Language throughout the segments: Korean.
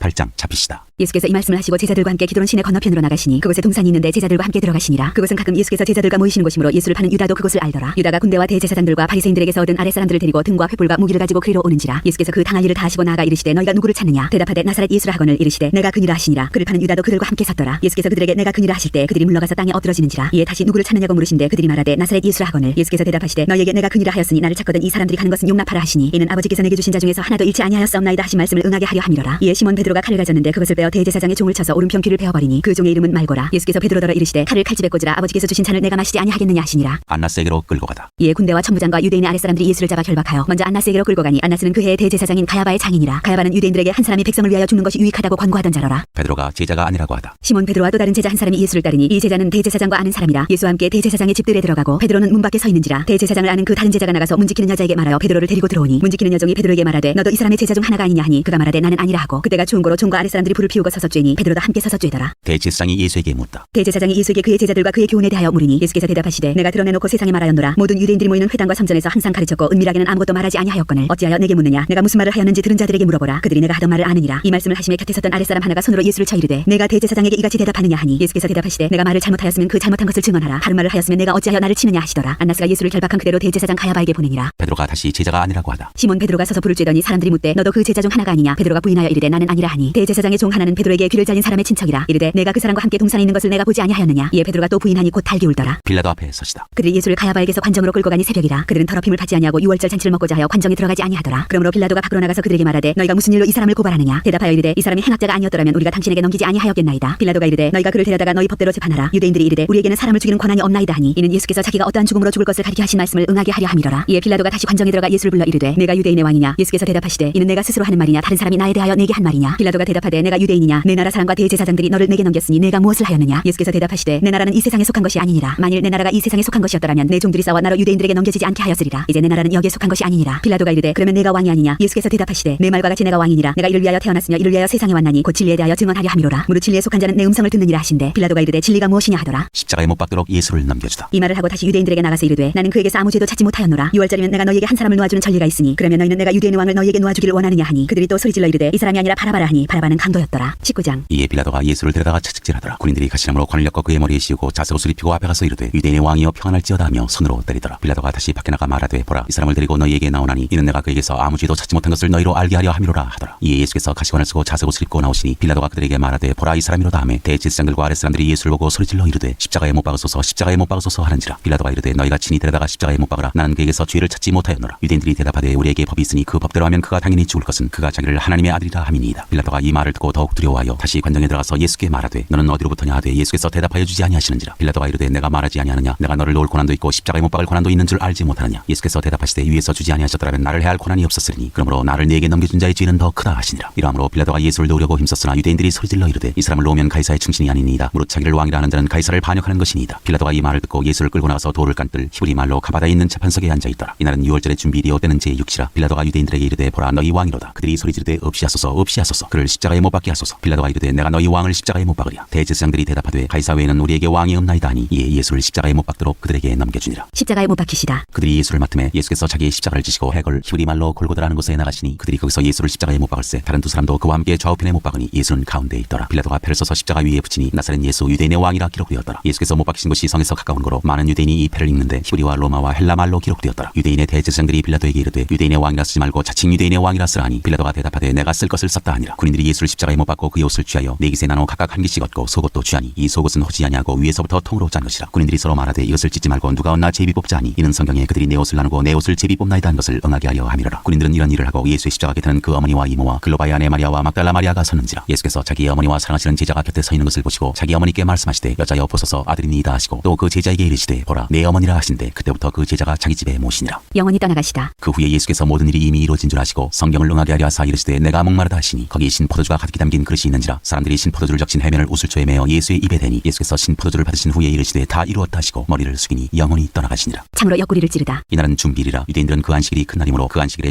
18장 잡히시다. 예수께서 이 말씀을 하시고 제자들과 함께 기드론 시내 건너편으로 나가시니 그곳에 동산이 있는데 제자들과 함께 들어가시니라. 그곳은 가끔 예수께서 제자들과 모이시는 곳이므로 예수를 파는 유다도 그곳을 알더라. 유다가 군대와 대제사장들과 바리새인들에게서 얻은 아랫사람들을 데리고 등과 횃불과 무기를 가지고 그리로 오는지라. 예수께서 그 당할 일을 다 하시고 나아가 이르시되 너희가 누구를 찾느냐. 대답하되 나사렛 예수라 하거늘 이르시되 내가 그니라 하시니라. 그를 파는 유다도 그들과 함께 섰더라. 예수께서 그들에게 내가 그니라 하실 때 그들이 물러가서 땅에 엎드러지는지라. 이에 다시 누구를 찾느냐고 물으신데 그들이 말하되 나사렛 예수라 하거늘. 예수께서 대답하시되 너희에게 내가 그니라 하였으니 나를 찾거든 이 사람들이 가는 것은 용납하라 하시니 이는 아버지께서 내게 주신 자 중에서 하나도 잃지 아니하였사옵나이다 하신 말씀을 응하게 하려 함이로라. 이에 시몬 베드로가 칼을 가졌는데 그것을 빼어 대제사장의 종을 쳐서 오른편 귀를 베어버리니 그 종의 이름은 말고라. 예수께서 베드로더러 이르시되 칼을 칼집에 꽂으라. 아버지께서 주신 잔을 내가 마시지 아니하겠느냐 하시니라. 안나스에게로 끌고 가다. 이에 군대와 천부장과 유대인의 아랫사람들이 예수를 잡아 결박하여 먼저 안나스에게로 끌고 가니 안나스는 그 해의 대제사장인 가야바의 장인이라. 가야바는 유대인들에게 한 사람이 백성을 위하여 죽는 것이 유익하다고 권고하던 자로라. 베드로가 제자가 아니라고 하다. 시몬 베드로와 또 다른 제자 한 사람이 예수를 따르니 이 제자는 대제사장과 아는 사람이라. 예수와 함께 대제사장의 집들에 들어가고 베드로는 문 밖에 서 있는지라. 대제사장을 아는 그 다른 제자가 나가서 문지키는 여자에게 말하여 베드로를 데리고 들어오니 문지키는 여종이 베드로에게 말하되 너도 이 사람의 제자 중 하나가 아니냐 하니 그가 말하되 나는 아니라 하고 그때가 추운 고로 종과 아랫사람들이 불을 피우고 서서 쬐니 베드로도 함께 서서 쬐더라. 대제사장이 예수에게 묻다. 대제사장이 예수에게 그의 제자들과 그의 교훈에 대하여 물으니 예수께서 대답하시되 내가 드러내놓고 세상에 말하였노라. 모든 유대인들이 모이는 회당과 성전에서 항상 가르쳤고 은밀하게는 아무것도 말하지 아니하였거늘 어찌하여 내게 묻느냐. 내가 무슨 말을 하였는지 들은 자들에게 물어보라. 그들이 내가 하던 말을 아느니라. 이 말씀을 하시며 곁에 섰던 아랫사람 하나가 손으로 예수를 쳐 이르되 내가 대제사장에게 이같이 대답하느냐 하니 예수께서 대답하시되 내가 말을 잘못하였으면 그 잘못한 것을 증언하라. 다른 말을 하였으면 내가 어찌하여 나를 치느냐 하시더라. 안나스가 예수를 결박한 그대로 대제사장 가야바에게 보내니라. 베드로가 다시 제자가 아니라고 하다. 시몬 베드로가 서서 불을 쬐더니 사람들이 묻되 너도 그 제자 중 하나가 아니냐. 베드로가 부인하여 이르되 나는 아니라 하니 대제사장의 종 하나는 베드로에게 귀를 잘린 사람의 친척이라. 이르되 내가 그 사람과 함께 동산에 있는 것을 내가 보지 아니하였느냐. 이에 베드로가 또 부인하니 곧 달기 울더라. 빌라도 앞에 서시다. 그들이 예수를 가야바에게서 관정으로 끌고 가니 새벽이라. 그들은 더럽힘을 받지 아니하고 유월절 잔치를 먹고자 하여 관정에 들어가지 아니하더라. 그러므로 빌라도가 밖으로 나가서 그들에게 말하되 너희가 무슨 일로 이 사람을 고발하느냐. 대답하여 이르되 이 사람이 행악자가 아니었더라면 우리가 당신에게 넘기지 아니하였겠나이다. 빌라도가 이르되 너희가 그를 데려다가 너희 법대로 재판하라. 유대인들이 이르되 우리에게는 사람을 죽이는 권한이 없나이다 하니 이는 예수께서 자기가 어떠한 죽음으로 죽을 것을 가리켜 하신 말씀을 응하게 하려 함이로라. 이에 빌라도가 다시 관정에 들어가 예수를 불러 이르되 내가 유대인의 왕이냐. 예수께서 대답하시되 이는 내가 스스로 하는 말이냐 다른 사람이 나에 대하여 내게 한 말이냐. 빌라도가 대답하되 내가 유대인이냐. 내 나라 사람과 대제사장들이 너를 내게 넘겼으니 내가 무엇을 하였느냐. 예수께서 대답하시되 내 나라는 이 세상에 속한 것이 아니니라. 만일 내 나라가 이 세상에 속한 것이었더라면 내 종들이 싸워 나로 유대인들에게 넘겨지지 않게 하였으리라. 이제 내 나라는 여기에 속한 것이 아니니라. 빌라도가 이르되 그러면 내가 왕이 아니냐. 예수께서 대답하시되 내 말과 같이 내가 왕이니라. 내가 이를 위하여 태어났으며 이를 위하여 세상에 왔나니 곧 진리에 대하여 증언하려 함이로라. 무릇 진리에 속한 자는 내 음성을 듣느니라 하신대. 빌라도가 이르되 진리가 무엇이냐 하더라. 십자가에 못 박도록 예수를 넘겨주다. 이 말을 하고 다시 유대인들에게 나가서 이르되 나는 그에게서 아무 죄도 찾지 못하였노라. 6월절이면 내가 너희에게 한 사람을 놓아주는 전리가 있으니 그러면 너희는 내가 유대인의 왕을 너희에게 놓아주기를 원하느냐 하니 그들이 또 소리질러 이르되 이 사람이 아니라 바라바라 하니 바라바는 강도였더라. 19장. 이에 빌라도가 예수를 데려다가 채찍질하더라. 군인들이 가시나무로 관을 엮어 그의 머리에 씌우고 자색옷을 입히고 앞에 가서 이르되 유대인의 왕이여 평안할지어다 하며 손으로 때리더라. 빌라도가 다시 밖에 나가 말하되 보라 이 사람을 데리고 너희에게 나오나니 이는 내가 그에게서 아무 죄도 찾지 못한 것을 너희로 알게 하려 함이로라 하더라. 이에 예수께서 가시관을 쓰고 자색옷을 입고 나오시니 빌라도가 그들에게 말하되 보라 이 사람이로다 하매 대제사장들과 아랫사람들이 예수를 보고 소리질러 이르되 십자가에 못 박으소서 십자가에 못 박으소서 하는지라. 빌라도가 이르되 너희가 친히 데려다가 십자가에 못 박으라. 나는 그에게서 죄를 찾지 못하였노라. 유대인들이 대답하되 우리에게 법이 있으니 그 법대로 하면 그가 당연히 죽을 것은 그가 자기를 하나님의 아들이라 함이니이다. 빌라도가 이 말을 듣고 더욱 두려워하여 다시 관정에 들어가서 예수께 말하되 너는 어디로부터냐 하되 예수께서 대답하여 주지 아니하시는지라. 빌라도가 이르되 내가 말하지 아니하느냐. 내가 너를 놓을 고난도 있고 십자가에 못 박을 고난도 있는 줄 알지 못하느냐. 예수께서 대답하시되 위에서 주지 아니하셨더라면 나를 해할 고난이 없었으리니 그러므로 나를 네게 넘겨준 자의 죄는 더 크다 하시니라. 이러므로 빌라도가 예수를 놓으려고 힘썼으나 유대인들이 소리질러 이르되 이 사람을 놓으면 가이사의 충신이 아니니이다. 무릇 자기를 왕이라 하는 자는 가이사를 반역하는 것이니이다. 빌라도가 이 말을 듣고 예수를 끌고 나가서 돌을 깐들 히브리 말로 가바다에 있는 재판석에 앉아있더라. 이날은 6월절의 준비되어 때는 제6시라. 빌라도가 유대인들에게 이르되 보라 너희 왕이로다. 그들이 소리지르되 없이 하소서 없이 하소서 그를 십자가에 못 박게 하소서. 빌라도가 이르되 내가 너희 왕을 십자가에 못 박으랴. 대제사장들이 대답하되 가이사 외에는 우리에게 왕이 없나이다 하니 이에 예수를 십자가에 못 박도록 그들에게 넘겨주니라. 십자가에 못 박히시다. 그들이 예수를 맡음에 예수께서 자기의 십자가를 지시고 해골 히브리 말로 골고다라는 곳에 나가시니 그들이 거기서 예수를 십자가에 못 박을세 다른 두 사람도 그와 함께 좌우편에 못 박으니 예수는 가운데에 있더라. 빌라도가 패를 써서 십자가 위에 붙이니 나사렛 예수 유대인의 왕이라 기록되었더라. 예수께서 못 박히신 곳이 성에서 가까운 거로 많은 유대인이 이 패를 읽는데 히브리와 로마와 헬라 말로 기록되었더라. 유대인의 대제사장들이 빌라도에게 이르되 유대인의 왕이라 쓰지 말고 자칭 유대인의 왕이라 쓰라 하니 빌라도가 대답하되 내가 쓸 것을 썼다 하니라. 군인들이 예수를 십자가에 못 박고 그의 옷을 취하여 네 깃에 나눠 각각 한 깃씩 얻고 속옷도 취하니 이 속옷은 호지 아니하고 위에서부터 통으로 짠 것이라. 군인들이 서로 말하되 이것을 찢지 말고 누가 얻나 제비 뽑자 하니 이는 성경에 그들이 내 옷을 나누고 내 옷을 제비 뽑나이다 한 것을 응하게 하려 함이로라. 군인들은 이런 일을 하고 예수의 십자가 곁에는 그 어머니와 이모와 글로바의 아내 마리아와 막달라 마리아가 섰는지라. 예수께서 자기 어머니와 사랑하시는 제자가 곁에 서 있는 것을 보시고 자기 어머니께 말씀하시되 여자여 보소서 아들이니이다 하시고 또 그 제자에게 이르시되 보라 내 어머니라 하신대 그때부터 그 제자가 자기 집에 모시니라. 영원히 떠나가시다. 그 후에 예수께서 모든 일이 이미 이루어진 줄 아시고 성경을 응하게 하려 하사 이르시되 내가 목마르다 하시니 거기 신포도주가 가득히 담긴 그릇이 있는지라. 사람들이 신포도주를 적신 해면을 우슬초에 매어 예수의 입에 대니 예수께서 신포도주를 받으신 후에 이르시되 다 이루었다 하시고 머리를 숙이니 영원히 떠나가시니라. 참으로 옆구리를 찌르다. 이날은 준비일이라. 유대인들은 그 안식일이 큰 날이므로 그 안식일에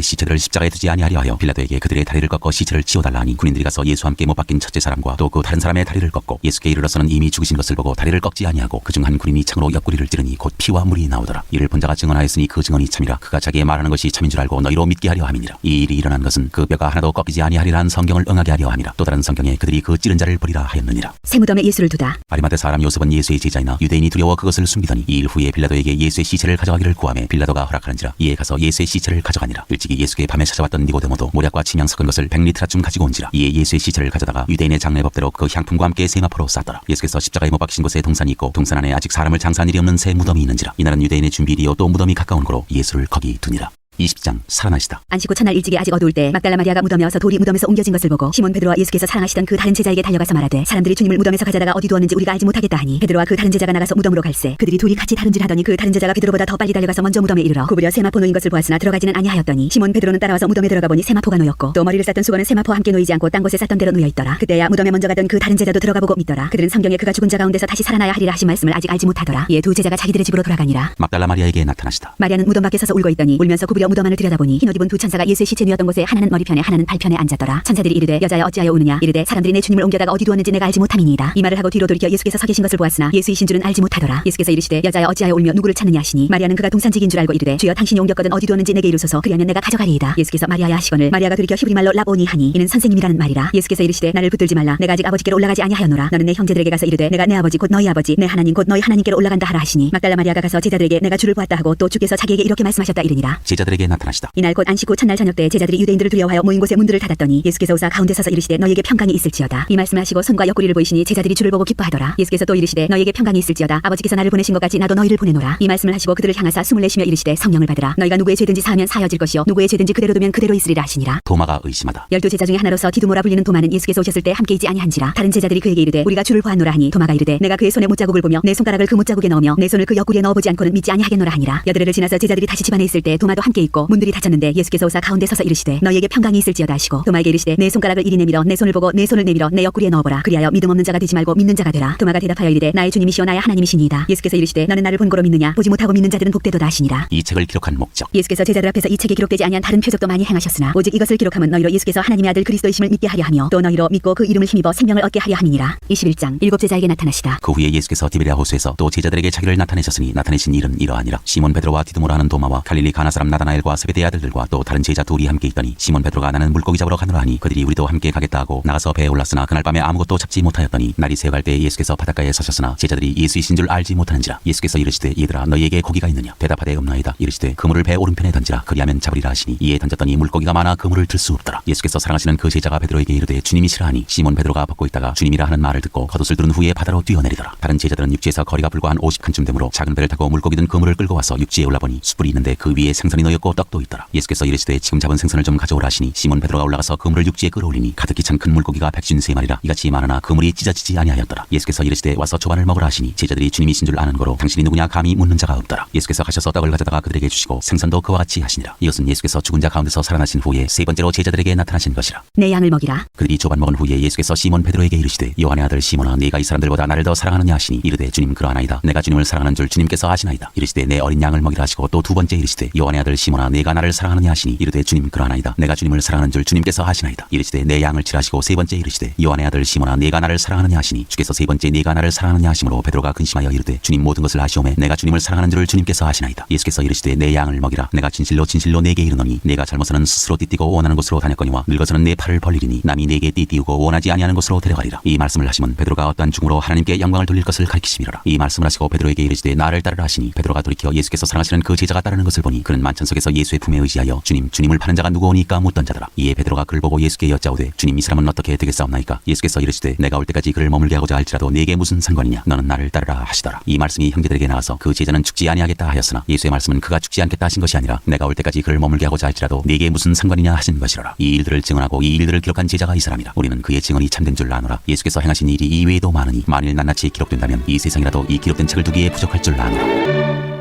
시체들을 십자가에 두지 아니하려 하여 빌라도에게 그들의 다리를 꺾어 시체를 치워달라 하니 군인들이 가서 예수와 함께 못 박힌 첫째 사람과 또 그 다른 사람의 다리를 꺾고 예수께 이르러서는 이미 죽으신 것을 보고 다리를 꺾지 아니하고 그중 한 군인이 창으로 옆구리를 찌르니 곧 피와 물이 나오더라. 이를 본 자가 증언하였으니 그 증언이 참이라. 그가 자기의 말하는 것이 참인 줄 알고 너희로 믿게 하려 함이니라. 이 일이 일어난 것은 그 뼈가 하나도 꺾이지 아니하리라 한 성경을 말씀을 응하게 하려 함이라. 또 다른 성경에 그들이 그 찌른 자를 버리라 하였느니라. 새 무덤에 예수를 두다. 아리마대 사람 요셉은 예수의 제자이나 유대인이 두려워 그것을 숨기더니 2일 후에 빌라도에게 예수의 시체를 가져가기를 구하매 빌라도가 허락하는지라. 이에 가서 예수의 시체를 가져가니라. 일찍이 예수께 밤에 찾아왔던 니고데모도 모략과 침향 섞은 것을 100리트라쯤 가지고 온지라. 이에 예수의 시체를 가져다가 유대인의 장례법대로 그 향품과 함께 세마포로 쌌더라. 예수께서 십자가에 못 박히신 곳에 동산이 있고 동산 안에 아직 사람을 장사한 일이 없는 새 무덤이 있는지라. 이날은 유대인의 준비일이요 또 무덤이 가까운 고로 예수를 거기 두니라. 20장 살아나시다. 안식 후 첫날 일찍이 아직 어두울 때 막달라 마리아가 무덤에 와서 돌이 무덤에서 옮겨진 것을 보고 시몬 베드로와 예수께서 사랑하시던 그 다른 제자에게 달려가서 말하되 사람들이 주님을 무덤에서 가져다가 어디 두었는지 우리가 알지 못하겠다 하니 베드로와 그 다른 제자가 나가서 무덤으로 갈새 그들이 둘이 같이 다름질하더니 그 다른 제자가 베드로보다 더 빨리 달려가서 먼저 무덤에 이르러 구부려 세마포 놓인 것을 보았으나 들어가지는 아니하였더니 시몬 베드로는 따라와서 무덤에 들어가 보니 세마포가 놓였고 또 머리를 쌌던 수건은 세마포와 함께 놓이지 않고 딴 곳에 쌌던 대로 놓여 있더라. 그때야 무덤에 먼저 가던 그 다른 제자도 들어가 보고 믿더라. 그들은 성경에 그가 죽은 자 가운데서 다시 살아나야 하리라 하신 말씀을 아직 알지 못하더라. 이에 두 제자가 자기들의 집으로 돌아가니라. 막달라 마리아에게 나타나시다. 마리아는 무덤 밖에 서서 울고 있더니 울면서 구부려 무덤 안을 들여다보니 흰 옷 입은 두 천사가 예수의 시체 누웠던 곳에 하나는 머리편에 하나는 발편에 앉았더라. 천사들이 이르되 여자여 어찌하여 우느냐. 이르되 사람들이 내 주님을 옮겨다가 어디 두었는지 내가 알지 못함이니이다. 이 말을 하고 뒤로 돌이켜 예수께서 서 계신 것을 보았으나 예수이신 줄은 알지 못하더라. 예수께서 이르시되 여자여 어찌하여 울며 누구를 찾느냐 하시니 마리아는 그가 동산직인 줄 알고 이르되 주여 당신이 옮겼거든 어디 두었는지 내게 이루소서. 그리하면 내가 가져가리이다. 예수께서 마리아야 하시거늘 마리아가 돌이켜 히브리 말로 라보니 하니 이는 선생님이라는 말이라. 예수께서 이르시되 나를 붙들지 말라. 내가 아직 아버지께로 올라가지 아니하였노라. 너는 내 형제들에게 가서 이르되 내가 내 아버지 곧 너희 아버지 내 하나님 곧 너희 하나님께로 올라간다 하라 하시니 막달라 마리아가 가서 제자들에게 내가 주를 보았다 하고 또 주께서 자기에게 이렇게 말씀하셨다 이르니라. 제자들에게 나타나시다. 이날 곧 안식 후 첫날 저녁 때 제자들이 유대인들을 두려워하여 모인 곳에 문들을 닫았더니 예수께서 오사 가운데 서서 이르시되 너희에게 평강이 있을지어다. 이 말씀을 하시고 손과 옆구리를 보이시니 제자들이 주를 보고 기뻐하더라. 예수께서 또 이르시되 너희에게 평강이 있을지어다. 아버지께서 나를 보내신 것 같이 나도 너희를 보내노라. 이 말씀을 하시고 그들을 향하사 숨을 내쉬며 이르시되 성령을 받으라. 너희가 누구의 죄든지 사하면 사여질 것이요 누구의 죄든지 그대로 두면 그대로 있으리라 하시니라. 도마가 의심하다. 12제자 중에 하나로서 디두모라 불리는 도마는 예수께서 오셨을 때 함께 있지 아니한지라. 다른 제자들이 그에게 이르되 우리가 주를 보았노라 하니 도마가 이르되 내가 그의 손에 못자국을 보며 내 손가락을 그 못자국에 넣으며 내 손을 그 옆구리에 넣어보지 않고는 믿지 아니하겠노라 하니라. 여드레를 지나서 제자들이 다시 집안에 있을 때 도마도 함께 있고 문들이 닫혔는데 예수께서 오사 가운데 서서 이르시되 너희에게 평강이 있을지어다 하시고 도마에게 이르시되 내 손가락을 이리 내밀어 내 손을 보고 내 손을 내밀어 내 옆구리에 넣어보라. 그리하여 믿음 없는 자가 되지 말고 믿는 자가 되라. 도마가 대답하여 이르되 나의 주님이시오 나의 하나님이시니이다. 예수께서 이르시되 너는 나를 본 거로 믿느냐. 보지 못하고 믿는 자들은 복되도다 하시니라. 이 책을 기록한 목적. 예수께서 제자들 앞에서 이 책에 기록되지 아니한 다른 표적도 많이 행하셨으나 오직 이것을 기록함은 너희로 예수께서 하나님의 아들 그리스도이심을 믿게 하려 하며 또 너희로 믿고 그 이름을 힘입어 생명을 얻게 하려 함이니라. 21장 일곱 제자에게 나타나시다. 그 후에 예수께서 디베랴 호수에서 또 제자들에게 자기를 나타내셨으니 나타내신 일은 이러하니라. 시몬 베드로와 디두모라 하는 도마와 갈릴리 가나 사람 나다나엘과 세베대의 아들들과 또 다른 제자 둘이 함께 있더니 시몬 베드로가 나는 물고기 잡으러 가노라 하니 그들이 우리도 함께 가겠다 하고 나가서 배에 올랐으나 그날 밤에 아무것도 잡지 못하였더니 날이 새어갈 때 예수께서 바닷가에 서셨으나 제자들이 예수이신 줄 알지 못하는지라. 예수께서 이르시되 얘들아 너희에게 고기가 있느냐. 대답하되 없나이다. 이르시되 그물을 배 오른편에 던지라. 그리하면 잡으리라 하시니 이에 던졌더니 물고기가 많아 그물을 들 수 없더라. 예수께서 사랑하시는 그 제자가 베드로에게 이르되 주님이시라 하니 시몬 베드로가 벗고 있다가 주님이라 하는 말을 듣고 겉옷을 두른 후에 바다로 뛰어내리더라. 다른 제자들은 육지에서 거리가 불과 한 50칸쯤 되므로 작은 배를 타고 물고기 든 그물을 끌고 와서 육지에 올라보니 숯불이 있는데 그 위에 생선이 놓였고 떡도 있더라. 예수께서 이르시되 지금 잡은 생선을 좀 가져오라 하시니 시몬 베드로가 올라가서 그물을 육지에 끌어올리니 가득히 찬 큰 물고기가 153마리라. 이같이 많으나 그물이 찢어지지 아니하였더라. 예수께서 이르시되 와서 조반을 먹으라 하시니 제자들이 주님이신 줄 아는 거로 당신이 누구냐 감히 묻는 자가 없더라. 예수께서 가셔서 떡을 가져다가 그들에게 주시고 생선도 그와 같이 하시니라. 이것은 예수께서 죽은 자 가운데서 살아나신 후에 세 번째로 제자들에게 나타나신 것이라. 내 양을 먹이라. 그들이 조반 먹은 후에 예수께서 시몬 베드로에게 이르시되 요한의 아들 시몬아 네가 이 사람들보다 나를 더 사랑하느냐 하시니 이르되 주님 그러하나이다. 내가 주님을 사랑하는 줄 주님께서 아시나이다. 이르시되 내 어린 양을 먹이라 하시고 또 두 번째 이르시되 요한의 아들 시몬아 네가 나를 사랑하느냐 하시니 이르되 주님 그러하나이다. 내가 주님을 사랑하는 줄 주님께서 아시나이다. 이르시되 내 양을 치라 하시고 세 번째 이르시되 요한의 아들 시몬아 네가 나를 사랑하느냐 하시니 주께서 세 번째 네가 나를 사랑하느냐 하심으로 베드로가 근심하여 이르되 주님 모든 것을 아시오매 내가 주님을 사랑하는 줄 주님께서 아시나이다. 예수께서 이르시되 내 양을 먹이라. 내가 진실로 진실로 네게 이르노니 내가 젊어서는 스스로 띠띠고 원하는 곳으로 다녔거니와 늙어서는 내 팔을 벌리리니 남이 네게 띠띠우고 원하지 아니하는 곳으로 데려가리라. 이 말씀을 하시면 베드로가 어떠한 중으로 하나님께 영광을 돌릴 것을 가르치심이로라. 이 말씀을 하시고 베드로에게 이르시되 나를 따르라 하시니 베드로가 돌이켜 예수께서 사랑하시는 그 제자가 따르는 것을 보니 그는 만천석에서 예수의 품에 의지하여 주님을 파는 자가 누구오니까 묻던 자더라. 이에 베드로가 그를 보고 예수께 여짜오되 주님 이 사람은 어떻게 되겠사옵나이까. 예수께서 이르시되 내가 올 때까지 그를 머물게 하고자 할지라도 네게 무슨 상관이냐. 너는 나를 따르라 하시더라. 이 말씀이 형제들에게 나와서 그 제자는 죽지 아니하겠다 하였으나 예수의 말씀은 그가 죽지 않겠다 하신 것이 아니라 내가 올 때까지 그를 머물게 하고자 할지라도 네게 무슨 상관이냐 하신 것이로라. 이 일들을 증언하고 이 일들을 기록한 제자가 이 사람이라. 우리는 그의 증언이 참된 줄 아노라. 예수께서 행하신 일이 이외에도 많으니 만일 낱낱이 기록된다면 이 세상이라도 이 기록된 책을 두기에 부족할 줄 아노라.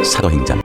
사도행전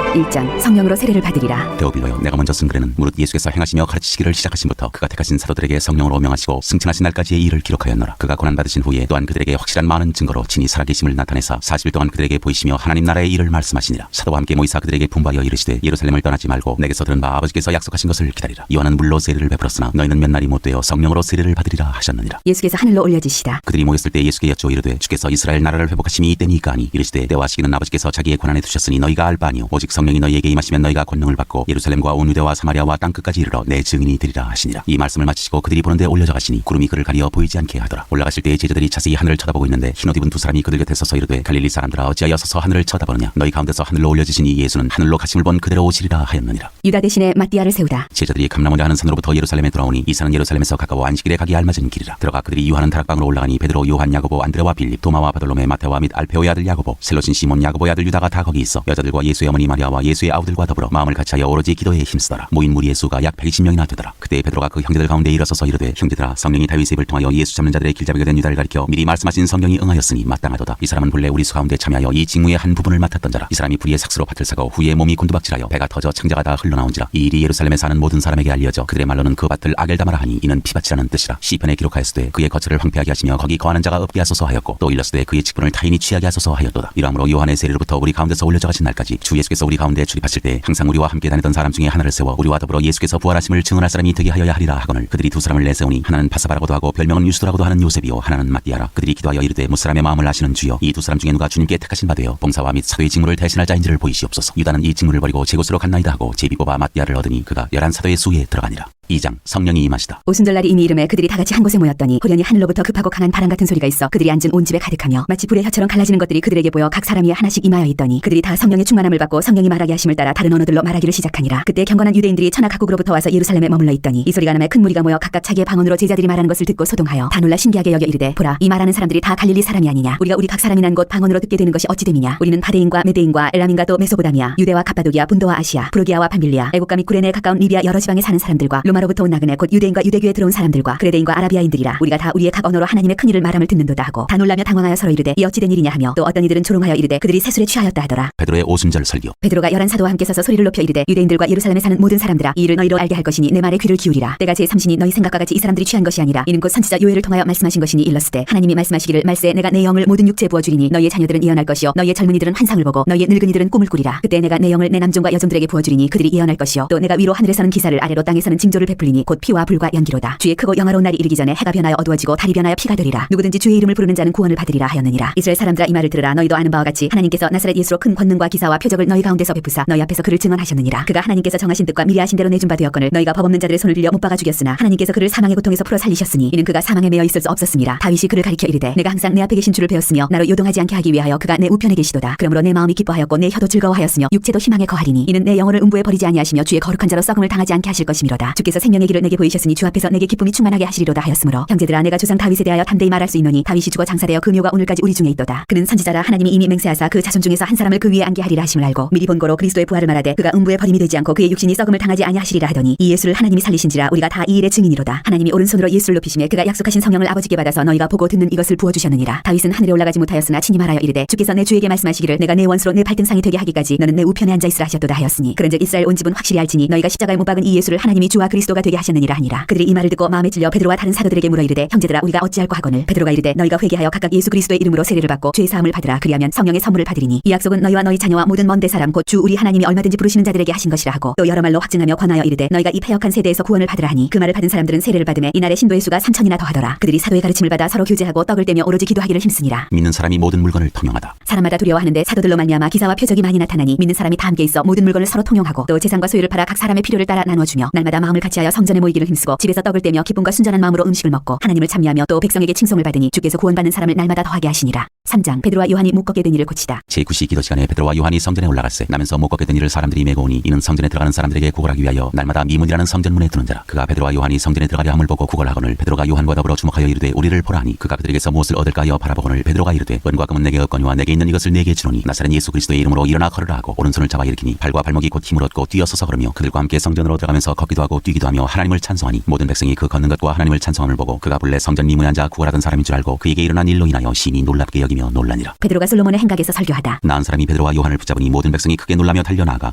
1장 성령으로 세례를 받으리라. 데오빌로여 내가 먼저 쓴 글에는 무릇 예수께서 행하시며 가르치시기를 시작하신부터 그가 택하신 사도들에게 성령으로 명하시고 승천하신 날까지의 일을 기록하였노라. 그가 고난받으신 후에 또한 그들에게 확실한 많은 증거로 친히 살아계심을 나타내사 40일 동안 그들에게 보이시며 하나님 나라의 일을 말씀하시니라. 사도와 함께 모이사 그들에게 분부하여 이르시되 예루살렘을 떠나지 말고 내게서 들은 바 아버지께서 약속하신 것을 기다리라. 요한은 물로 세례를 베풀었으나 너희는 몇 날이 못 되어 성령으로 세례를 받으리라 하셨느니라. 예수께서 하늘로 올려지시다. 그들이 모였을 때 예수께 여쭈어 이르되 주께서 이스라엘 나라를 회복하심이 이때니까 하니 이르시되 때와 시기는 아버지께서 자기의 권한에 두셨으니 너희가 알 바 아니요 오직 성령 성령이 너희에게 임하시면 너희가 권능을 받고 예루살렘과 온 유대와 사마리아와 땅끝까지 이르러 내 증인이 되리라 하시니라. 이 말씀을 마치시고 그들이 보는데 올려져 가시니 구름이 그를 가리어 보이지 않게 하더라. 올라가실 때에 제자들이 자세히 하늘을 쳐다보고 있는데 흰옷 입은 두 사람이 그들 곁에 서서 이르되 갈릴리 사람들아 어찌하여 서서 하늘을 쳐다보느냐. 너희 가운데서 하늘로 올려지시니 예수는 하늘로 가심을 본 그대로 오시리라 하였느니라. 유다 대신에 마띠아를 세우다. 제자들이 감람원이라 하는 산으로부터 예루살렘에 돌아오니 이 산은 예루살렘에서 가까워 안식일에 가기 알맞은 길이라. 들어가 그들이 유하는 다락방으로 올라가니 베드로, 요한, 야고보, 안드레와 빌립, 도마와 바돌로메, 마테와 및 알페오의 아들 야고보, 셀로신 시몬, 야고보의 아들 유다가 다 거기 있어 여자들과 예수의 어머니 마리아와 예수의 아우들과 더불어 마음을 같이하여 오로지 기도에 힘쓰더라. 모인 무리의 수가 약 120명이나 되더라. 그때 베드로가 그 형제들 가운데 일어서서 이르되 형제들아 성령이 다윗의 입을 통하여 예수 잡는 자들의 길잡이가 된 유다를 가리켜 미리 말씀하신 성경이 응하였으니 마땅하도다. 이 사람은 본래 우리 수 가운데 참여하여 이 직무의 한 부분을 맡았던 자라. 이 사람이 불의의 삭스로 밭을 사고 후에 몸이 곤두박질하여 배가 터져 창자가 다 흘러나온지라. 이 일이 예루살렘에 사는 모든 사람에게 알려져 그들의 말로는 그 밭을 아겔다마라 하니 이는 피밭이라는 뜻이라. 시편에 기록하였으되 그의 거처를 황폐하게 하시며 거기 거하는 자가 없게 하소서 하였고 또 일렀으되 그의 직분을 타인이 취하게 하소서 하였도다. 이러므로 요한의 세례로부터 우리 가운데서 올려져 가신 날까지 주 예수께서 우리 가운데 출입하실 때 항상 우리와 함께 다니던 사람 중에 하나를 세워 우리와 더불어 예수께서 부활하심을 증언할 사람이 되게 하여야 하리라 하거늘 그들이 두 사람을 내세우니 하나는 바사바라고도 하고 별명은 유스도라고도 하는 요셉이요 하나는 마띠아라. 그들이 기도하여 이르되 무사람의 마음을 아시는 주여 이 두 사람 중에 누가 주님께 택하신 바 되어 봉사와 및 사도의 직무를 대신할 자인지를 보이시옵소서. 유다는 이 직무를 버리고 제 곳으로 갔나이다 하고 제비 뽑아 마띠아를 얻으니 그가 11사도의 수에 들어가니라. 2장 성령이 임하시다. 오순절날이 이미 이름에 그들이 다 같이 한 곳에 모였더니 호련히 하늘로부터 급하고 강한 바람 같은 소리가 있어 그들이 앉은 온 집에 가득하며 마치 불의 혀처럼 갈라지는 것들이 그들에게 보여 각 사람이 하나씩 임하여 있더니 그들이 다 성령의 충만함을 받고 성령이 말하게 하심을 따라 다른 언어들로 말하기를 시작하니라. 그때 경건한 유대인들이 천하 각국으로부터 와서 예루살렘에 머물러 있더니 이 소리가 남에 큰 무리가 모여 각각 자기의 방언으로 제자들이 말하는 것을 듣고 소동하여 다 놀라 신기하게 여겨 이르되 보라 이 말하는 사람들이 다 갈릴리 사람이 아니냐. 우리가 우리 각 사람이 난 곳 방언으로 듣게 되는 것이 어찌 됨이냐. 우리는 바데인과 메데인과 엘람인과 또 메소보다미아 유대와 갑바도기아 분도와 아시아 프로기아와 밤빌리아 애국과 및 구레네에 가까운 리비아 여러 지방에 사는 사람들과 로마로부터 온 나그네 곧 유대인과 유대교에 들어온 사람들과 그레데인과 아라비아인들이라. 우리가 다 우리의 각 언어로 하나님의 큰 일을 말함을 듣는도다 하고 다 놀라며 당황하여 서로 이르되 이 어찌 된 일이냐 하며 또 어떤 이들은 조롱하여 이르되 그들이 세술에 취하였다 하더라. 베드로의 오순절 설교. 베드로가 11사도와 함께 서서 소리를 높여 이르되 유대인들과 예루살렘에 사는 모든 사람들아 이 일을 너희로 알게 할 것이니 내 말에 귀를 기울이라. 때가 제3신이 너희 생각과 같이 이 사람들이 취한 것이 아니라 이는 곧 선지자 요엘을 통하여 말씀하신 것이니 일렀으되 하나님이 말씀하시기를 말세 내가 내 영을 모든 육체에 부어주리니 너희의 자녀들은 예언할 것이요 너희의 젊은이들은 환상을 보고 너희의 늙은이들은 꿈을 꾸리라. 그때 내가 내 영을 내 남종과 여종들에게 부어주리니 그들이 예언할 것이요 또 내가 위로 하늘에서는 기사를 아래로 땅에서는 징조를 베풀리니 곧 피와 불과 연기로다. 주의 크고 영화로운 날이 이르기 전에 해가 변하여 어두워지고 달이 변하여 피가 되리라. 누구든지 주의 이름을 부르는 자는 구원을 받으리라 하였느니라. 이스라엘 사람들아 이 말을 들으라. 너희도 아는 바와 같이 하나님께서 나사렛 예수로 큰 권능과 기사와 표적을 너희 가운데서 베푸사 너희 앞에서 그를 증언하셨느니라. 그가 하나님께서 정하신 뜻과 미리 아신 대로 내준 바 되었거늘 너희가 법 없는 자들의 손을 빌려 못 박아 죽였으나 하나님께서 그를 사망의 고통에서 풀어 살리셨으니 이는 그가 사망에 매여 있을 수 없었음이라. 다윗이 그를 가리켜 이르되 내가 항상 내 앞에 계신 주를 배웠으며 나로 요동하지 않게 하기 위하여 그가 내 우편에 계시도다. 그러므로 내 마음이 기뻐하였고 내 혀도 즐거워하였으며 육체도 희망에 거하리니 이는 내 영혼을 음부에 버리지 아니하시며 주의 거룩한 자로 썩음을 당하지 않게 하실 것이미로다. 주께서 생명의 길을 내게 보이셨으니 주 앞에서 내게 기쁨이 충만하게 하시리로다 하였으므로 형제들아 내가 조상 다윗에 대하여 담대히 말할 수 있노니 다윗이 죽어 장사되어 그 묘가 오늘까지 우리 중에 있도다. 그는 선지자라 하나님이 이미 맹세하사 그 자손 중에서 한 사람을 그 위에 앉게 하리라 하심을 알고 미리 본고로 그리스도의 부활을 말하되 그가 음부에 버림이 되지 않고 그의 육신이 썩음을 당하지 아니하시리라 하더니 이 예수를 하나님이 살리신지라 우리가 다 이 일의 증인이로다. 하나님이 오른손으로 예수를 높이심에 그가 약속하신 성령을 아버지께 받아서 너희가 보고 듣는 이것을 부어주셨느니라. 다윗은 하늘에 올라가지 못하였으나 친히 말하여 이르되 주께서 내 주에게 말씀하시기를 내가 내 원수로 내 발등상이 되게 하기까지 너는 내 우편에 앉아 있으라 하셨도다 하였으니 그런즉 이스라엘 온 집은 확실히 알지니 너희가 십자가에 못 박은 이 예수를 하나님이 주와 그리스도가 되게 하셨느니라 하니라. 그들이 이 말을 듣고 마음에 찔려 베드로와 다른 사도들에게 물어 이르되 형제들아 우리가 어찌할꼬 하거늘 베드로가 이르되 너희가 회개하여 각각 예수 그리스도의 이름으로 세례를 받고 죄 사함을 받으라. 그리하면 성령의 선물을 받으리니 이 약속은 너희와 너희 자녀와 모든 먼 데사람 곧 주 우리 하나님이 얼마든지 부르시는 자들에게 하신 것이라 하고 또 여러 말로 확증하며 권하여 이르되 너희가 이 패역한 세대에서 구원을 받으라 하니 그 말을 받은 사람들은 세례를 받음에 이날의 신도의 수가 3,000이나 더하더라. 그들이 사도의 가르침을 받아 서로 교제하고 떡을 떼며 오로지 기도하기를 힘쓰니라. 믿는 사람이 모든 물건을 통용하다. 사람마다 두려워하는데 사도들로 말미암아 기사와 표적이 많이 나타나니 믿는 사람이 다 함께 있어 모든 물건을 서로 통용하고 또 재산과 소유를 팔아 각 사람의 필요를 따라 나눠주며 날마다 마음을 같이하여 성전에 모이기를 힘쓰고 집에서 떡을 떼며 기쁨과 순전한 마음으로 음식을 먹고 하나님을 찬미하며 또 백성에게 칭송을 받으니 주께서 구원받는 사람을 날마다 더하게 하시니라. 3장 베드로와 요한이 못 걷게 된 일을 고치다. 제9시 기도 시간에 베드로와 요한이 성전에 올라갈세 나면서 못 걷게 된 일을 사람들이 메고 오니 이는 성전에 들어가는 사람들에게 구걸하기 위하여 날마다 미문이라는 성전문에 드는 자라. 그가 베드로와 요한이 성전에 들어가려 함을 보고 구걸하거늘 베드로가 요한과 더불어 주목하여 이르되 우리를 보라 하니 그가 그들에게서 무엇을 얻을까 하여 바라보거늘 베드로가 이르되 은과 금은 내게 없거니와 내게 있는 이것을 내게 주노니 나사렛 예수 그리스도의 이름으로 일어나 걸으라 하고 오른손을 잡아 일으키니 발과 발목이 곧 힘을 얻고 뛰어서서 걸으며 그들과 함께 성전으로 들어가면서 걷기도 하고 뛰기도 하며 하나님을 찬송하니 모든 백성이 그 걷는 것과 하나님을 찬송함을 보고 그가 본래 성전 미문에 앉아 구걸하던 사람인 줄 알고 그에게 일어난 일로 인하여 심히 놀랍게 여기며 놀라니라. 베드로가 솔로몬의 행각에서 설교하다. 나은 사람이 베드로와 요한을 붙잡으니 모든 백성이 크게 놀라며 달려나가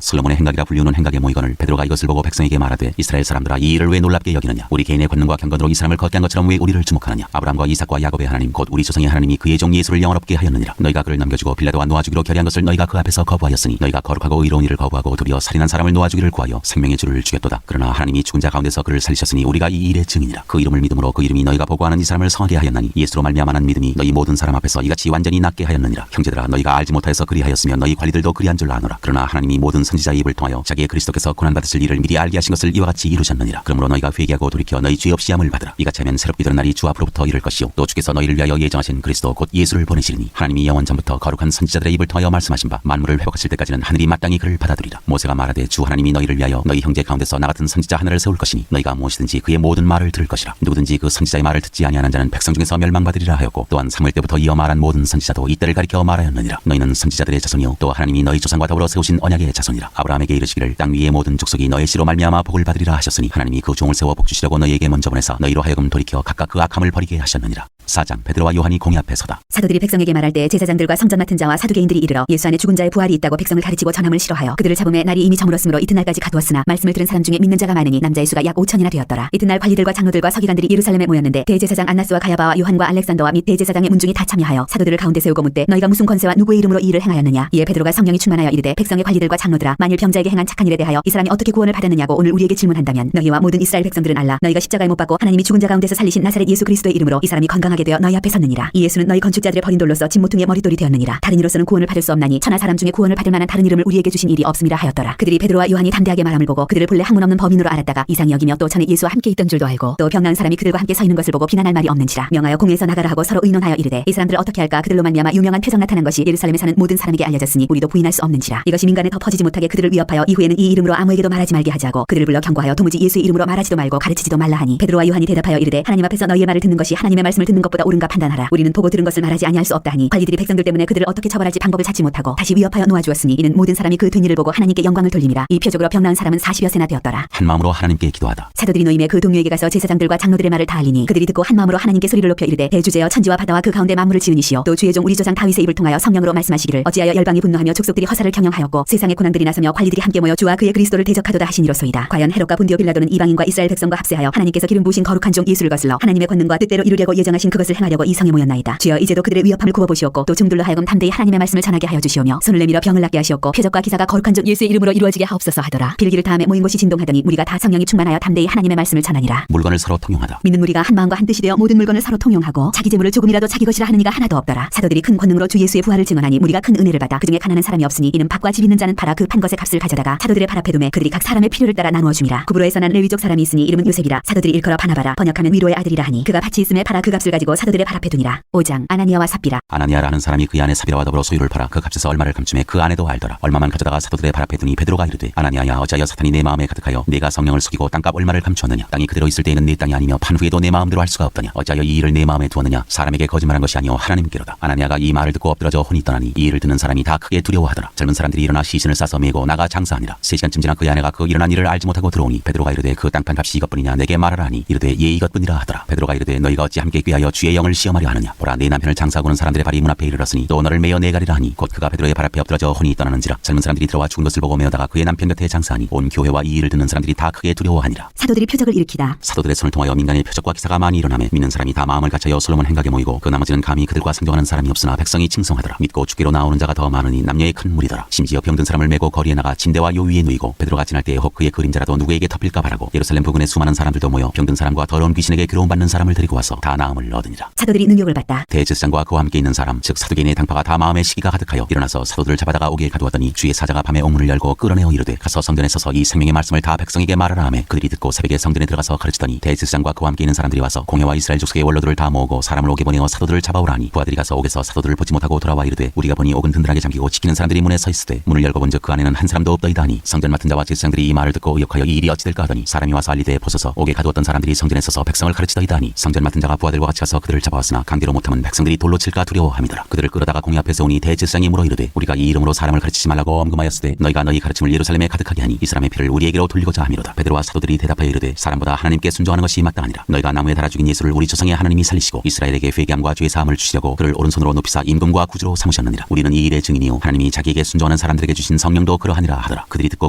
솔로몬의 행각이라 불리우는 행각에 모이거늘 베드로가 이것을 보고 백성에게 말하되 이스라엘 사람들아 이 일을 왜 놀랍게 여기느냐. 우리 개인의 권능과 경건으로 이 사람을 걷게 한 것처럼 왜 우리를 주목하느냐. 아브라함과 이삭과 야곱의 하나님 곧 우리 조상의 하나님이 그의 종 예수를 영원롭게 하였느니라. 너희가 그를 넘겨주고 빌라도와 놓아주기로 결의한 것을 너희가 그 앞에서 거부하였으니 너희가 거룩하고 의로운 일을 거부하고 도리어 살인한 사람을 놓아주기를 구하여 생명의 주를 죽였도다. 그러나 하나님이 죽은 자 가운데서 그를 살리셨으니 우리가 이 일의 증인이라. 그 이름을 믿음으로 그 이름이 너희가 보고하는 이 사람을 성하게 하였나니 예수로 말미암아는 믿음이 너희 모든 사람 앞에서 이같이 완전히 낫게 하였느니라. 형제들아 너희가 알지 못하여서 그리하였으며 너희 관리들도 그리한 줄 아노라. 그러나 하나님이 모든 선지자의 입을 통하여 자기의 그리스도께서 고난받으실 일을 미리 알게 하신 것을 이와 같이 이루셨느니라. 그러므로 너희가 회개하고 돌이켜 너희 죄 없이 함을 받으라. 이같이 하면 새롭게 되는 날이 주 앞으로부터 이를 것이요 또 주께서 너희를 위하여 예정하신 그리스도 곧 예수를 보내시리니 하나님이 영원 전부터 거룩한 선지자들의 입을 통하여 말씀하신 바 만물을 회복하실 때까지는 하늘이 마땅히 그를 받아들이라. 모세가 말하되 주 하나님이 너희를 위하여 너희 형제 가운데서 나 같은 선지자 하나를 세울 것이니 너희가 무엇이든지 그의 모든 말을 들을 것이라. 누구든지 그 선지자의 말을 듣지 아니하는 자는 백성 중에서 멸망받으리라 하였고 또한 사무엘 때부터 이어 말한 모든 선지자도 이때를 가리켜 말하였느니라. 너희는 선지자들의 자손이요 또 하나님이 너희 조상과 더불어 세우신 언약의 자손이라. 아브라함에게 이르시기를 땅 위의 모든 족속이 너의 씨로 말미암아 복을 받으리라 하셨으니 하나님이 그 종을 세워 복 주시려고 너희에게 먼저 보내사 너희로 하여금 돌이켜 각각 그 악함을 버리게 하셨느니라. 4장 베드로와 요한이 공의 앞에 서다. 사도들이 백성에게 말할 때 제사장들과 성전 맡은 자와 사두개인들이 이르러 예수 안에 죽은 자의 부활이 있다고 백성을 가르치고 전함을 싫어하여 그들을 잡음에 날이 이미 저물었으므로 이튿날까지 가두었으나 말씀을 들은 사람 중에 믿는 자가 많으니 남자의 수가 약 5천이나 되었더라. 이튿날 관리들과 장로들과 서기관들이 예루살렘에 모였는데 대제사장 안나스와 가야바와 요한과 알렉산더와 및 대제사장의 문중이 다 참여하여 사도들을 가운데 세우고 묻되 너희가 무슨 권세와 누구의 이름으로 이 일을 행하였느냐. 이에 베드로가 성령이 충만하여 이르되 백성의 관리들과 장로들아 만일 병자에게 행한 착한 일에 대하여 이 사람이 어떻게 구원을 받았느냐고 오늘 우리에게 질문한다면 너희와 모든 이스라엘 백성들은 알라. 너희가 십자가에 못 박고 하나님이 죽은 자 가운데서 살리신 나사렛 예수 그리스도의 이름으로 이 사람이 건강하게 되어 너희 앞에 섰느니라. 이 예수는 너희 건축자들의 버린 돌로서 진모퉁이의 머릿돌이 되었느니라. 다른 이로서는 구원을 받을 수 없나니 천하 사람 중에 구원을 받을 만한 다른 이름을 우리에게 주신 일이 없음이라 하였더라. 그들이 베드로와 요한이 담대하게 말함을 보고 그들을 본래 학문 없는 범인으로 알았다가 이상히 여기며 또 전에 예수와 함께 있던 줄도 알고 또 병나은 사람이 그들과 함께 서 있는 것을 보고 비난할 말이 없는지라 명하여 공회에서 나가라 하고 서로 의논하여 이르되 이 사람들을 어떻게 할까. 그들로 말미암아 유명한 표적 나타난 것이 예루살렘에 사는 모든 사람에게 알려졌으니 우리도 부인할 수 없는지라. 이것이 민간에 더 퍼지지 못하게 그들을 위협하여 이후에는 이 이름으로 아무에게도 말하지 말게 하지 하고 그들을 불러 경고하여 도무지 예수의 이름으로 말하지도 말고 가르치지도 말라 하니 베드로와 요한이 대답하여 이르되 하나님 앞에서 너희의 말을 듣는 것이 하나님의 말씀을 듣는 것보다 옳은가 판단하라. 우리는 보고 들은 것을 말하지 아니할 수 없다 하니 관리들이 백성들 때문에 그들을 어떻게 처벌할지 방법을 찾지 못하고 다시 위협하여 놓아주었으니 이는 모든 사람이 그 된 일을 보고 하나님께 영광을 돌림이라. 이 표적으로 병나은 사람은 40여 세나 되었더라. 한 마음으로 하나님께 기도하다. 사도들이 노임에 그 동료에게 가서 제사장들과 장로들의 말을 다 알리니 그들이 듣고 한 마음으로 하나님께 소리를 높여 이르되 대주제여 천지와 바다와 그 가운데 만물을 지으니시오 또 주의 종 우리 조상 다윗의 입을 통하여 성령으로 말씀하시기를 어찌하여 열방이 분노하며 족속들이 허사를 경영하였고 세상의 고난들이 나서며 관리들이 함께 모여 주와 그의 그리스도를 대적하도다 하시니로소이다. 과연 헤롯과 본디오 빌라도는 이방인과 이스라엘 백성과 합세하여 하나님께서 기름 부으신 거룩한 종 예수를 거슬러 하나님의 권능과 뜻대로 이루려고 예정하신 그것을 행하려고 이 성에 모였나이다. 주여 이제도 그들의 위협함을 굽어보시옵고 또 종들로 하여금 담대히 하나님의 말씀을 전하게 하여 주시오며 손을 내밀어 병을 낫게 하시옵고 표적과 기사가 거룩한 종 예수의 이름으로 이루어지게 하옵소서 하더라. 빌기를 다음에 모인 곳이 진동하더니 무리가 다 성령이 충만하여 담대히 하나님의 말씀을 전하니라. 물건을 서로 통용하다. 믿는 무리가 한 마음과 한 뜻이 되어 모든 물건을 서로 통용하고 자기 재물을 조금이라도 자기 것이라 하는 이가 하나도 없더라. 사도들이 큰 권능으로 주 예수의 부활을 증언하니 무리가 큰 은혜를 받아 그중에 가난한 사람이 없으니 이는 밭과 집 있는 자는 팔아 그 판 것의 값을 가져다가 사도들의 발 앞에 두매 그들이 각 사람의 필요를 따라 나누어 줌이라. 구브로에서 난 레위족 사람이 있으니 이름은 요셉이라. 사도들이 일컬어 바나바라 번역하면 위로의 아들이라 하니 그가 밭이 있음에 팔아 그 값을 가지고 사도들의 발 앞에 두니라. 5장 아나니아와 삽비라. 아나니아라는 사람이 그 안에 사비라와 더불어 소유를 팔아 그 값에서 얼마를 감춤해 그 아내도 알더라. 얼마만 가져다가 사도들의 발 앞에 두니 베드로가 이르되 아나니아야 어찌하여 사탄이 내 마음에 가득하여 내가 성령을 속이고 땅값 얼마를 감추었느냐. 땅이 그대로 있을 때에는 내 땅이 아니며 판 후에도 내 마음대로 할 수가 없더냐. 어찌하여 이 일을 내 마음에 두었느냐. 사람에게 거짓말한 것이 아니오 하나님께로다. 아나니아가 이 말을 듣고 엎드러져 혼이 떠나니 이 일을 듣는 사람이 다 크게 두려워하더라. 젊은 사람들이 일어나 시신을 싸서 메고 나가 장사하니라. 3시간쯤 지나 그의 아내가 그 일어난 일을 알지 못하고 들어오니 베드로가 이르되 그 땅판 값이 이것뿐이냐 내게 말하라 하니 이르되 예 이것뿐이라 하더라. 베드로가 이르되 너희가 어찌 함께 꾀하여 주의 영을 시험하려 하느냐. 보라 내 남편을 장사하고는 사람들의 발이 문 앞에 이르렀으니 또 너를 메어 내가리라 하니 곧 그가 베드로의 발 앞에 엎드러져 혼이 떠나는지라. 젊은 사람들이 들어와 죽은 것을 보고 메어다가 그의 남편 곁에 장사하니 온 교회와 이 일을 듣는 사람들이 다 크게 두려워하니라. 사도들이 표적을 일으키다. 사도들의 손을 통하여 민간의 표적과 기사가 많이 일어나며 믿는 사람이 다 마음을 갖춰여 솔로몬 행각에 모이고 그 나머지는 감히 그들과 상종하는 사람이 없으나 백성이 칭송하더라. 믿고 주께로 나오는 자가 더 많으니 남녀의 큰 무리더라. 심지어 병든 사람을 메고 거리에 나가 침대와 요 위에 누이고 베드로가 지날 때에 혹 그의 그림자라도 누구에게 덮일까 바라고 예루살렘 부근에 수많은 사람들도 모여 병든 사람과 더러운 귀신에게 괴로움받는 사람을 데리고 와서 다 나음을 얻으니라. 사도들이 능욕을 받다. 대제사장과 그와 함께 있는 사람 즉 사두개인의 당파가 다 마음에 시기가 가득하여 일어나서 사도들을 잡아다가 옥에 가두었더니 주의 사자가 밤에 옥문을 열고 끌어내어 이르되 가서 성전에 서서 이 생명의 말씀을 다 백성에게 말하라 하며 그들이 듣고 새벽에 성전에 들어가서 가르치더니 대제사장과 그와 함께 있는 사람들이 와서 공회와 이스라엘 족속의 원로들을 다 모으고 사람을 옥에 보내어 사도들을 잡아오라니 부하들이 가서 옥에서 사도들을 보지 못하고 돌아와 이르되 우리가 보니 옥은 든든하게 잠기고 지키는 사람들이 문에 서 있으되 문을 열고 본즉 그 안에는 한 사람도 없더이다 하니 성전 맡은 자와 제사장들이 이 말을 듣고 의혹하여 이 일이 어찌 될까 하더니 사람이 와서 알리되 보소서 옥에 가두었던 사람들이 성전에 서서 백성을 가르치더이다 하니 성전 맡은 자가 부하들과 같이 가서 그들을 잡아왔으나 강제로 못하면 백성들이 돌로 칠까 두려워함이더라. 그들을 끌어다가 공회 앞에 세우니 대제사장이 물어 이르되 우리가 이 이름으로 사람을 가르치지 말라고 엄금하였으되 너희가 너희 가르침을 예루살렘에 가득하게 하니 이 사람의 피를 우리에게로 돌리고자 함이로다. 베드로와 사도들이 대답하여 이르되 사람보다 하나님께 순종하는 것이 마땅하니라. 너희가 나무에 달아 죽인 예수를 우리 조상의 하나님이 살리시고 이스라엘에게 회개함과 죄 사함을 주시려고 그를 오른손으로 높이사 임금과 구주로 삼으셨느니라. 우리는 이 일의 증인이요 하나님이 자기에게 순종하는 사람들에게 주신 성령도 그러하니라 하더라. 그들이 듣고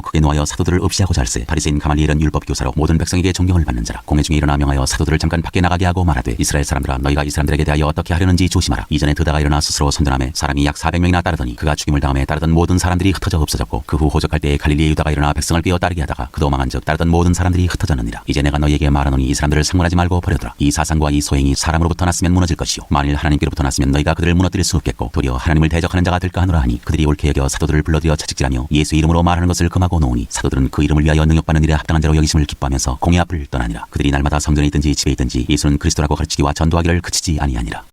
크게 노하여 사도들을 없이하고자 할세 바리새인 가말리엘은 율법 교사로 모든 백성에게 존경을 받는 자라. 공회 중에 일어나 명하여 사도들을 잠깐 밖에 나가게 하고 말하되 이스라엘 사람들 사람들아 너희가 이 사람들에게 대하여 어떻게 하려는지 조심하라. 이전에 드다가 일어나 스스로 선전함에 사람이 약 400명이나 따르더니 그가 죽임을 당함에 따르던 모든 사람들이 흩어져 없어졌고 그 후 호적할 때에 갈릴리의 유다가 일어나 백성을 끼어 따르게 하다가 그도 망한즉 따르던 모든 사람들이 흩어졌느니라. 이제 내가 너희에게 말하노니 이 사람들을 상관하지 말고 버려두라. 이 사상과 이 소행이 사람으로부터 났으면 무너질 것이요 만일 하나님께로부터 났으면 너희가 그들을 무너뜨릴 수 없겠고 도리어 하나님을 대적하는 자가 될까 하노라 하니 그들이 옳게 여겨 사도들을 불러들여 채찍질하며 예수 이름으로 말하는 것을 금하고 놓으니 사도들은 그 이름을 위하여 능력받는 일에 합당한 자로 여기심을 기뻐하면서 공의 앞을 떠나니라. 그들이 날마다 성전에 있든지 집에 있든지 예수는 그리스도라고 가르치기와 전도하기를 그치지 아니하니라.